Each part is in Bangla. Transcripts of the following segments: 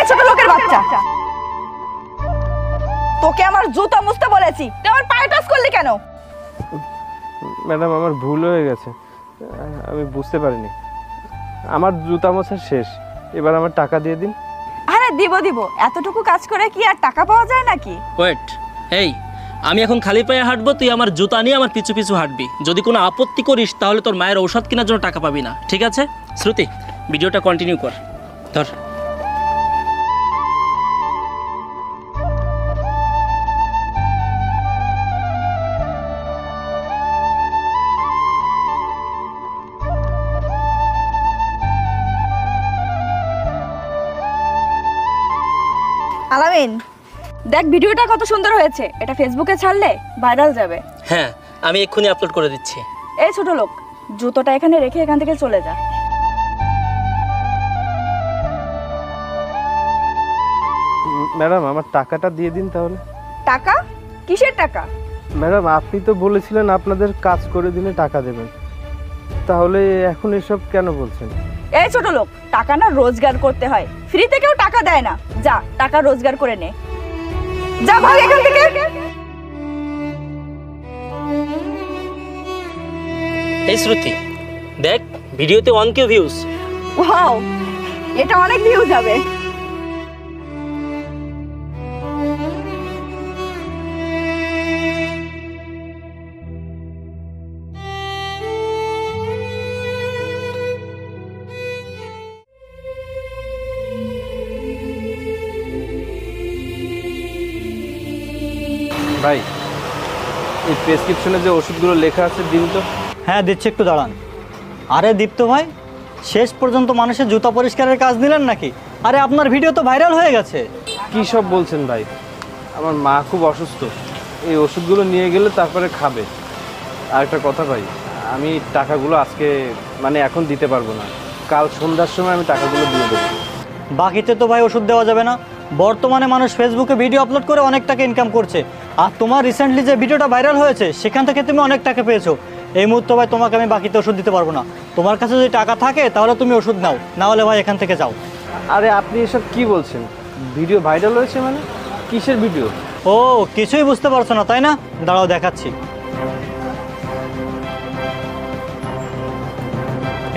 এই ছোট লোকের বাচ্চা, তোকে আমার জুতো মুছতে বলেছি, তুই আমার পায়ে টাচ করলি কেন? ম্যাডাম আমার ভুল হয়ে গেছে, আমি বুঝতে পারিনি। আমার জুতা মোছা শেষ, এবার আমার টাকা দিয়ে দিন। আরে দিব দিব, এতটুকু কাজ করে কি আর টাকা পাওয়া যায় নাকি? ওয়েট, এই আমি এখন খালি পায়ে হাঁটবো, তুই আমার জুতা নিয়ে আমার পিছু পিছু হাঁটবি। যদি কোনো আপত্তি করিস তাহলে তোর মায়ের ঔষধ কেনার জন্য টাকা পাবি না, ঠিক আছে? শ্রুতি, ভিডিওটা কন্টিনিউ কর, ধর। আলামিন, দেখ ভিডিওটা কত সুন্দর হয়েছে, এটা ফেসবুকে ছাড়লে ভাইরাল যাবে। হ্যাঁ, আমি এক্ষুনি আপলোড করে দিচ্ছি। এই ছোট লোক, জুতোটা এখানে রেখে এখান থেকে চলে যা। ম্যাডাম আমার টাকাটা দিয়ে দিন তাহলে। টাকা? কিসের টাকা? ম্যাডাম আপনি তো বলেছিলেন আপনাদের কাজ করে দিলে টাকা দেবেন, তাহলে এখন এসব কেন বলছেন? এই ছোট লোক, টাকা না রোজগার করতে হয়, ফ্রিতে কেউ টাকা দেয় না। যা টাকা রোজগার করে নে, যা ভাগ এখান থেকে। এই শ্রুতি, দেখ ভিডিওতে 1K ভিউজ। ওয়াও, এটা অনেক ভিউ যাবে। ভাই এই প্রেসক্রিপশনে যে ওষুধগুলো লেখা আছে দিন তো। হ্যাঁ দিচ্ছি, একটু দাঁড়ান। আরে দীপ্ত ভাই, শেষ পর্যন্ত মানুষের জুতা পরিষ্কারের কাজ দিলেন নাকি? আরে আপনার ভিডিও তো ভাইরাল হয়ে গেছে। কী সব বলছেন ভাই, আমার মা খুব অসুস্থ, এই ওষুধগুলো নিয়ে গেলে তারপরে খাবে। আর একটা কথা ভাই, আমি টাকাগুলো আজকে মানে এখন দিতে পারবো না, কাল সন্ধ্যার সময় আমি টাকাগুলো দিয়ে দেবো। বাকিতে তো ভাই ওষুধ দেওয়া যাবে না, বর্তমানে মানুষ ফেসবুকে ভিডিও আপলোড করে অনেক টাকা ইনকাম করছে। আর তোমার রিসেন্টলি যে ভিডিওটা ভাইরাল হয়েছে সেখান থেকে তুমি অনেক টাকা পেয়েছো। এই মুহূর্তে ভাই তোমাকে আমি বাকিতে ওষুধ দিতে পারবো না। তোমার কাছে যদি টাকা থাকে তাহলে তুমি ওষুধ নাও, না হলে ভাই এখান থেকে যাও। আরে আপনি এসব কি বলছেন? ভিডিও ভাইরাল হয়েছে মানে কিসের ভিডিও? ও কিছুই বুঝতে পারছো না তাই না? দাঁড়াও দেখাচ্ছি।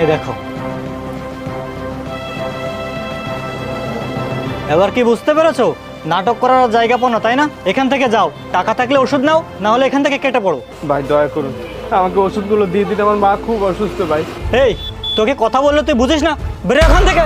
এই দেখো, এবার কি বুঝতে পেরেছো? নাটক করার জায়গা পাও না তাই না? এখান থেকে যাও, টাকা থাকলে ওষুধ নাও, না হলে এখান থেকে কেটে পড়ো। ভাই দয়া করুন আমাকে ওষুধগুলো দিয়ে দিন, আমার মা খুব অসুস্থ ভাই। এই তোকে কথা বললে তুই বুঝিস না? বেরো এখান থেকে।